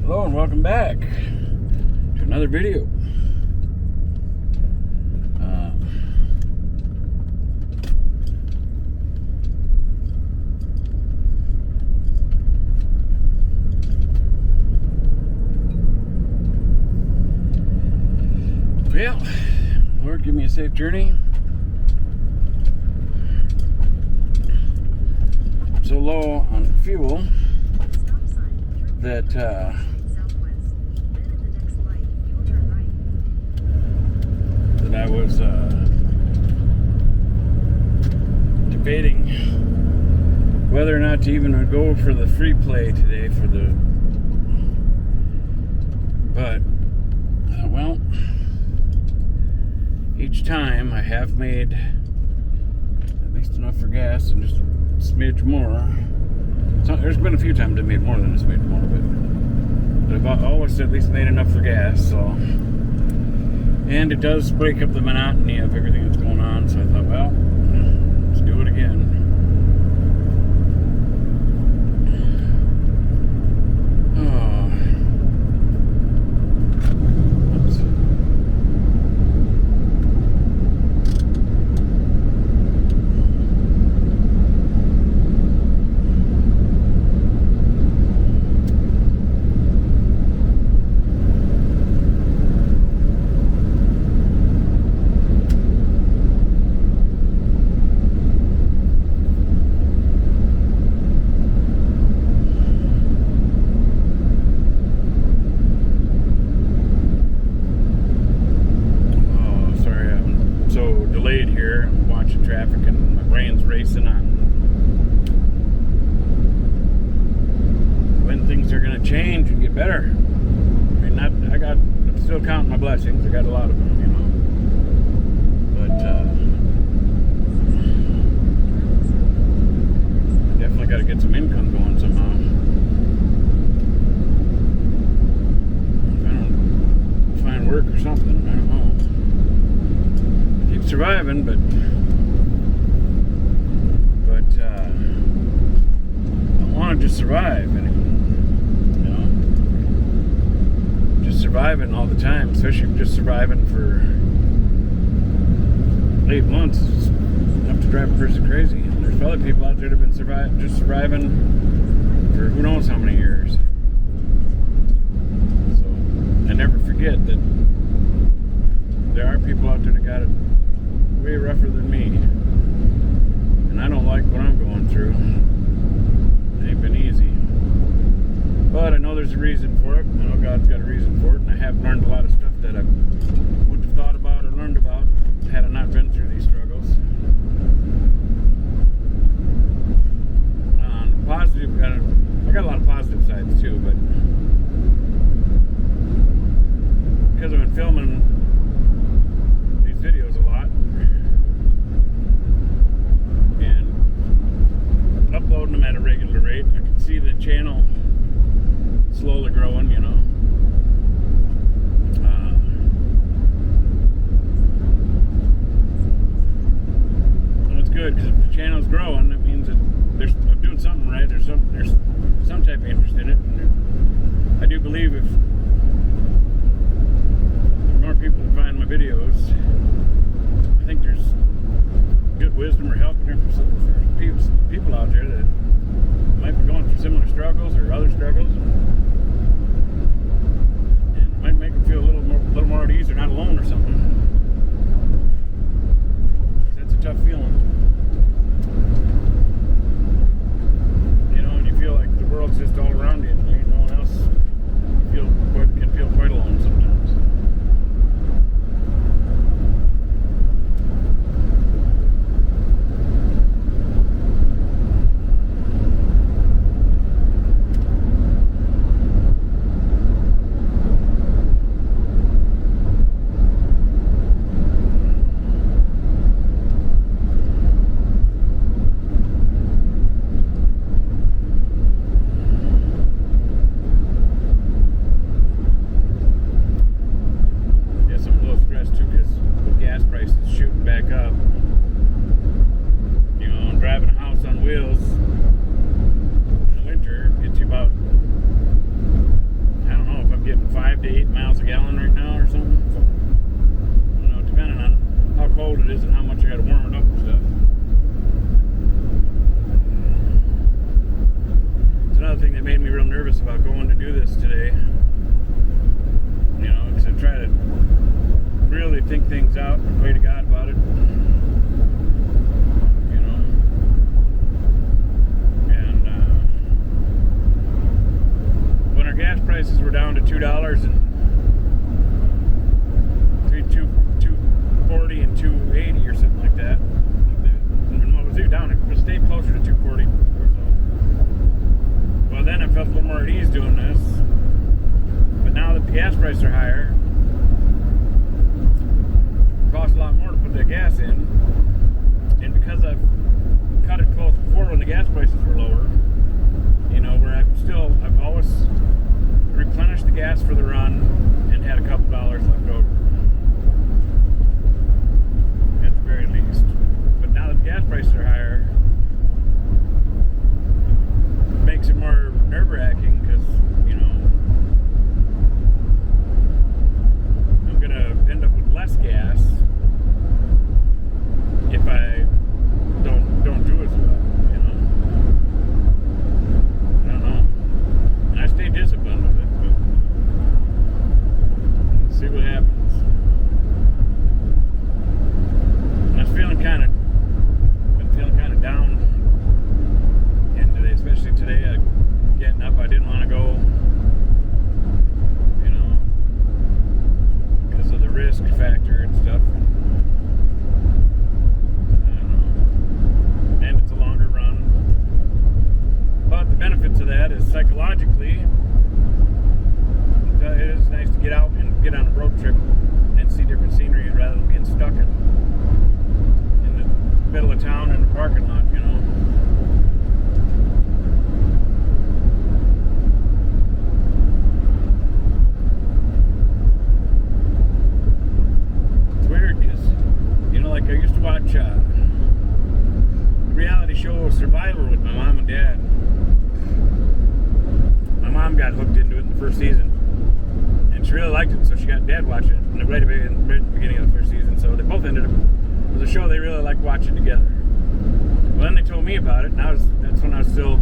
Hello and welcome back to another video. Well, Lord, give me a safe journey. I'm so low on fuel that I was debating whether or not to even go for the free play today but well, each time I have made at least enough for gas and just a smidge more. So there's been a few times I made more than a smidge more, but I've always at least made enough for gas. So, and it does break up the monotony of everything that's going on. So I thought, well, let's do it again. Traffic and my brain's racing on when things are going to change and get better. I mean, I'm still counting my blessings. I got a lot of them, you know. But I definitely got to get some income going somehow. If I don't find work or something, I don't know. Keep surviving, but I want to just survive, and you know, just surviving all the time, especially just surviving for 8 months is enough to drive a person crazy. And there's other people out there that have been surviving for who knows how many years. So I never forget that there are people out there that got it way rougher than me. And I don't like what I'm going through. It ain't been easy. But I know there's a reason for it. I know God's got a reason for it. And I have learned a lot of stuff that I wouldn't have thought about or learned about had I not been through these struggles. Positive, I got a lot of positive sides too, but because I've been filming these videos a lot, uploading them at a regular rate, I can see the channel slowly growing, you know. And it's good, because if the channel's growing, it means that I'm doing something right. There's some type of interest in it. And I do believe if more people find my videos, I think there's good wisdom or help in there for people out there that might be going through similar struggles or other struggles, and it might make them feel a little more at ease. They're not alone or something. That's a tough feeling, you know, and you feel like the world's just all around you, and no one else can feel quite alone sometimes. to 8 miles a gallon right now or something. So, you know, depending on how cold it is and how much I got to warm it up and stuff. It's another thing that made me real nervous about going to do this today. You know, because I try to really think things out and pray to God about it. You know, and when our gas prices were down to $2 and $2.40 and $2.80 or something like that. And what was it down? It stayed closer to $2.40 or so. Well, then I felt a little more at ease doing this. But now that the gas prices are higher, it costs a lot more to put that gas in. And because I've cut it close before when the gas prices were lower, you know, where I've always replenished the gas for the run and had a couple dollars left over. At the very least. But now that the gas prices are higher, it makes it more nerve-wracking because, you know, I'm going to end up with less gas if I don't do as well, you know. I don't know. And I stay disciplined with it, but let's see what happens. And I was feeling kind of down again today, especially today. Getting up, I didn't want to go, you know, because of the risk factor and stuff. I don't know. And it's a longer run. But the benefit to that is psychologically, it is nice to get out and get on a road trip and see different scenery rather than being stuck in the middle of town in the parking lot, you know. It's weird because, you know, like I used to watch a reality show Survivor with my mom and dad. My mom got hooked into it in the first season. And she really liked it, so she got dad watching it right at the beginning of the first season. So they both ended up, it was a show they really liked watching together. Well, then they told me about it, and that's when I was still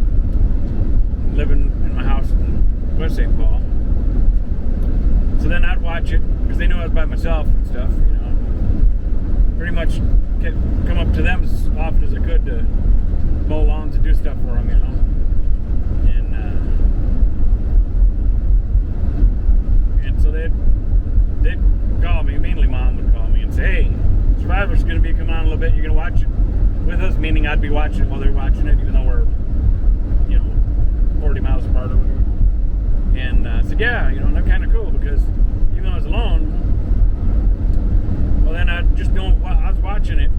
living in my house in West St. Paul. So then I'd watch it, because they knew I was by myself and stuff, you know. Pretty much come up to them as often as I could to mow lawns and do stuff for them, you know. And so they'd call me, mainly Mom would call me and say, hey, Survivor's going to be coming on a little bit, you're going to watch it with us, meaning I'd be watching it while they're watching it, even though we're, you know, 40 miles apart or whatever. And I said, yeah, you know, and that's kind of cool because even though I was alone, well, then I just know I was watching it,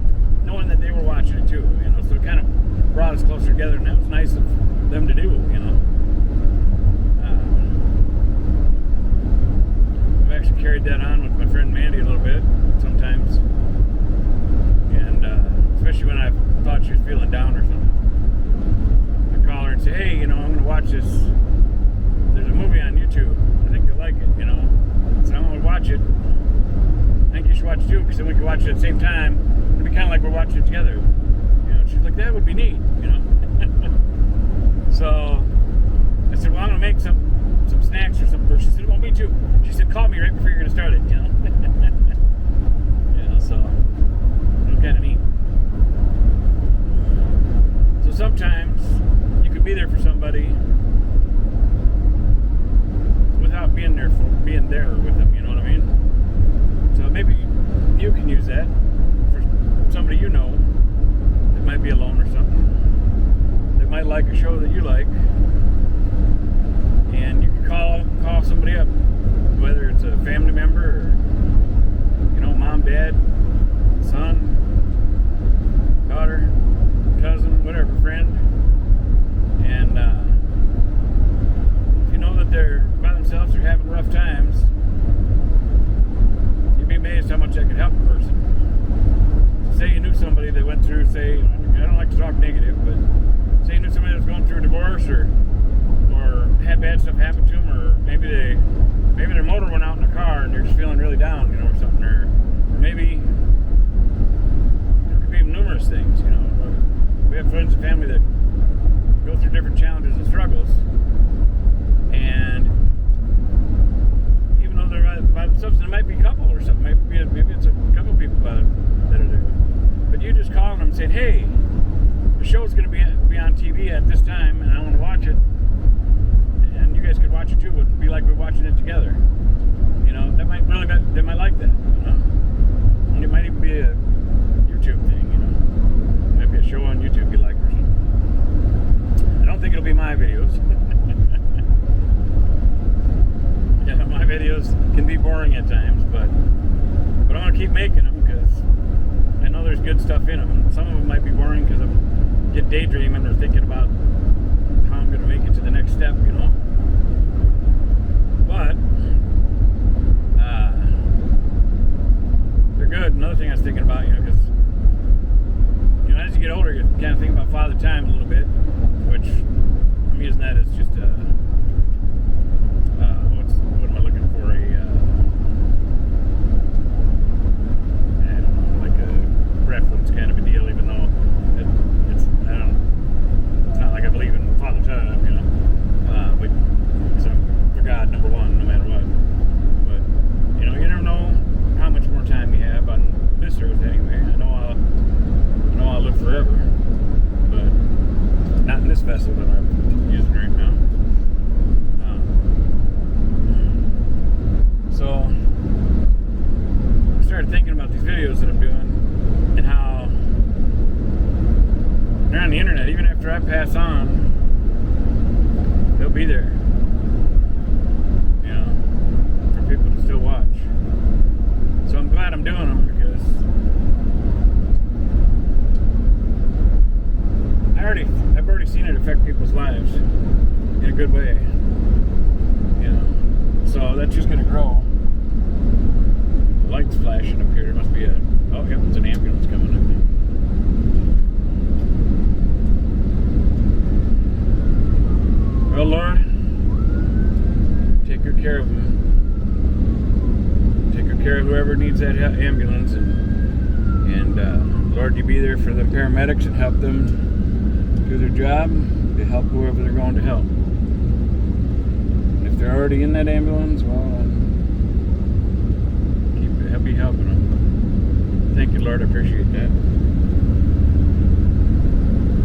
knowing that they were watching it too, you know, so it kind of brought us closer together, and that was nice of them to do, you know. I've actually carried that on with my friend Mandy a little bit sometimes. Especially when I thought she was feeling down or something. I call her and say, hey, you know, I'm going to watch this. There's a movie on YouTube. I think you'll like it, you know. So I'm going to watch it. I think you should watch it too, because then we can watch it at the same time. It'll be kind of like we're watching it together. You know, she's like, that would be neat, you know. So I said, well, I'm going to make some snacks or something first. She said, well, me too. She said, call me right before you're going to start it, you know. You know, so it was kind of neat. Sometimes you could be there for somebody without being there with them, you know what I mean? So maybe you can use that for somebody you know that might be alone or something, that might like a show that you like, and you can call somebody up, whether it's a family member or, you know, mom, dad, son, daughter, cousin, whatever, friend, and if you know that they're by themselves or having rough times, you'd be amazed how much that could help a person. So say you knew somebody that went through, say, I don't like to talk negative, but say you knew somebody that was going through a divorce or had bad stuff happen to them, or maybe their motor went TV at this time and I want to watch it, and you guys could watch it too, it would be like we're watching it together. You know, they might like that, you know. And it might even be a YouTube thing, you know. Maybe a show on YouTube you like or something. I don't think it'll be my videos. Yeah, my videos can be boring at times, but I want to keep making them because I know there's good stuff in them. And some of them might be boring because I get daydreaming or thinking about how I'm going to make it to the next step, you know. But they're good. Another thing I was thinking about, you know, because you know, as you get older, you kind of think about Father Time a little bit, which I'm using that as just a what am I looking for? I don't know, like a reference kind of a deal, even though it's not like I believe in Father Time, you know. So for God, number one, no matter what. But you know, you never know how much more time you have on this earth anyway. I know I'll live forever, but not in this vessel that I'm using right now. So I started thinking about these videos that I'm doing and how they're on the internet. Even after I pass on, they'll be there, you know, for people to still watch. So I'm glad I'm doing them because I've already seen it affect people's lives in a good way, you know. So that's just gonna grow. The light's flashing up here. There must be oh yep, it's an ambulance coming, I think. Well, Lord, take good care of them. Take good care of whoever needs that ambulance, and Lord, you be there for the paramedics and help them do their job to help whoever they're going to help. And if they're already in that ambulance, well, be helping them. Thank you, Lord. I appreciate that.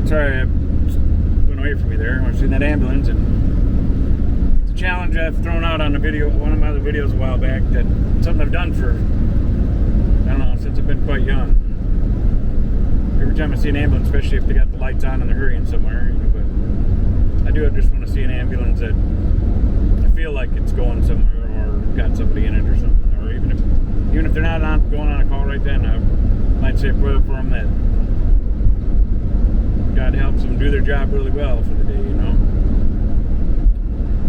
Sorry, it went away from me there. I was in that ambulance, and it's a challenge I've thrown out on one of my other videos a while back. That something I've done for, I don't know, since I've been quite young. Every time I see an ambulance, especially if they got the lights on and they're hurrying somewhere, you know, but I do just want to see an ambulance that I feel like it's going somewhere or got somebody in it or something, or even if they're not going on a call right then, I might say a prayer for them that God helps them do their job really well for the day, you know.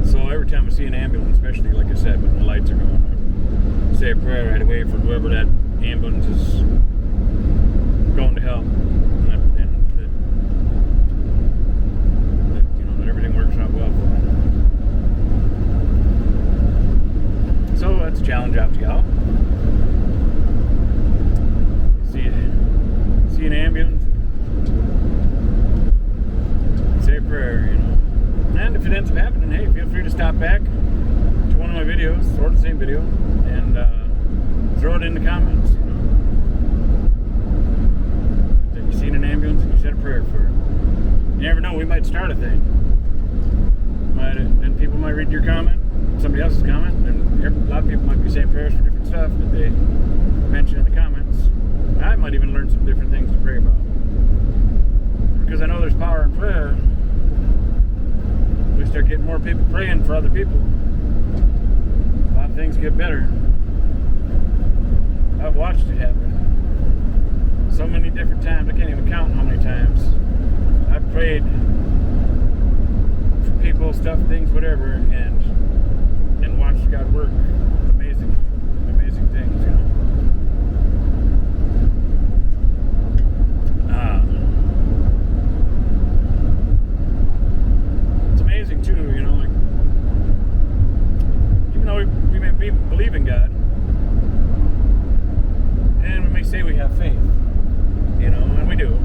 So every time I see an ambulance, especially like I said, when the lights are going, I say a prayer right away for whoever that ambulance is going to help, and that you know, that everything works out well for them. So that's a challenge out to y'all. See an ambulance, say a prayer, you know. And if it ends up happening, hey, feel free to stop back to one of my videos or the same video and throw it in the comments, you know. That you seen an ambulance and you said a prayer for it. You never know, we might start a thing. And people might read your comment, somebody else's comment, and a lot of people might be saying prayers for different stuff that they mention in the comments. I might even learn some different things to pray about. Because I know there's power in prayer. We start getting more people praying for other people, a lot of things get better. I've watched it happen so many different times. I can't even count how many times I've prayed for people, stuff, things, whatever, and watched God work. Amazing things, you know. It's amazing too, you know, like, even though we may believe in God, and we may say we have faith, you know, and we do.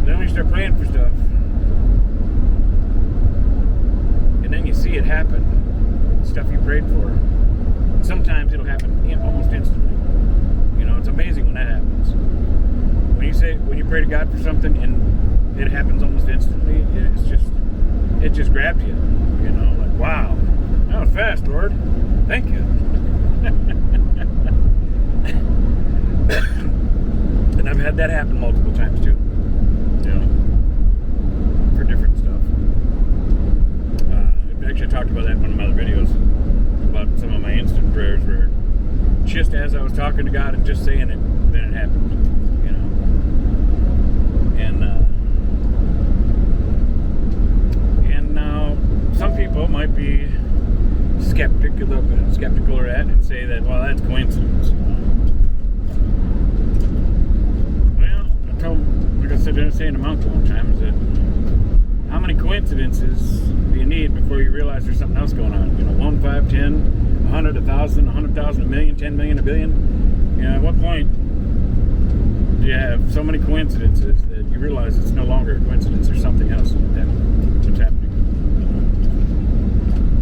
Then we start praying for stuff, and then you see it happen, stuff you prayed for. Sometimes it'll happen almost instantly. You know, it's amazing when that happens. when you pray to God for something and it happens almost instantly, it just grabs you. You know, like, wow, that was fast, Lord. Thank you. And I've had that happen multiple times too. You know, for different stuff. Actually, I talked about that in one of my other videos about some of my instant prayers where just as I was talking to God and just saying it, then it happened. You know, and now some people might be skeptical of that and say that, well, that's coincidence. Well, like I said, I was saying to Monk one time, is that how many coincidences do you need before you realize there's something else going on? You know, 1, 5, 10, 100, 1,000, 100,000, a million, 10 million, a billion. You know, at what point do you have so many coincidences that you realize it's no longer a coincidence? There's something else that's happening.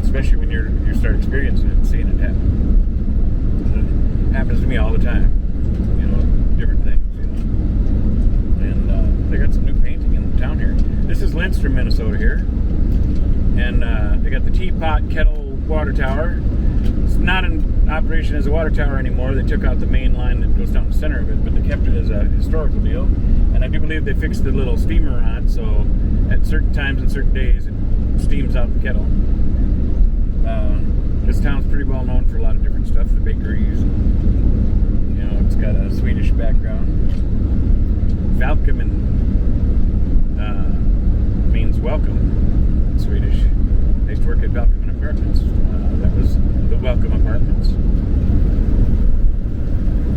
Especially when you start experiencing it and seeing it happen. It happens to me all the time. You know, different things. You know, and they got some new painting in town here. This is Lindstrom, Minnesota here, and they got the Teapot Kettle water tower. It's not in operation as a water tower anymore. They took out the main line that goes down the center of it, but they kept it as a historical deal. And I do believe they fixed the little steamer on it, so at certain times and certain days it steams out the kettle. This town's pretty well known for a lot of different stuff, the bakeries. You know, it's got a Swedish background. Välkommen means welcome in Swedish. I used to work at Välkommen Apartments. That was the Welcome Apartments.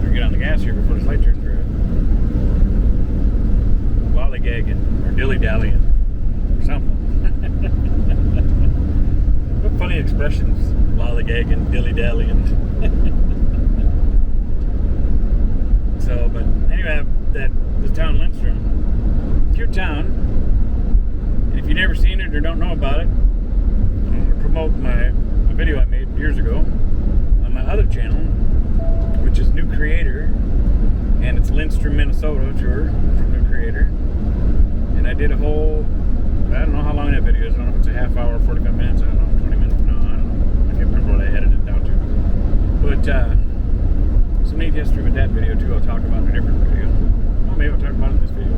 We'll get on the gas here before this light turns red. Lollygagging or dilly-dallying or something. What funny expressions. Lollygagging, dilly-dallying. So, but anyway, this town Lindstrom, cute town. And if you've never seen it or don't know about it, I'm going to promote a video I made years ago on my other channel, which is New Creator, and it's Lindstrom, Minnesota tour from New Creator. And I did a whole, I don't know how long that video is. I don't know if it's a half hour, 45 minutes, I don't know, 20 minutes. No, I don't know. I can't remember what I edited it down to. But some neat history with that video too. I'll talk about in a different video. Well, maybe I'll talk about it in this video.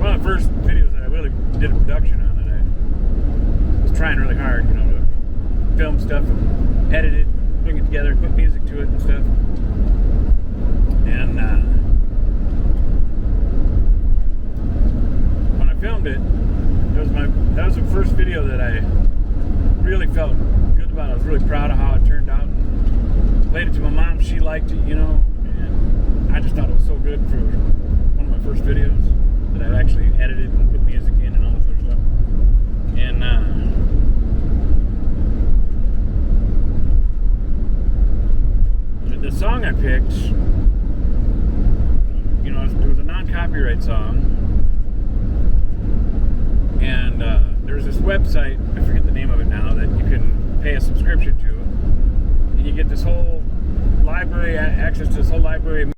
One of the first videos that I really did a production on, that I was trying really hard, you know, to film stuff and edit it, bring it together, put music to it and stuff. And when I filmed it, that was the first video that I really felt good about. I was really proud of how it turned out. Played it to my mom, she liked it, you know, and I just thought it was so good for one of my first videos that I actually edited and put music in and all this other stuff. And the song I picked, you know, it was a non-copyright song, and there's this website, I forget the name of it now, that you can pay a subscription to, and you get this whole library, access to this whole library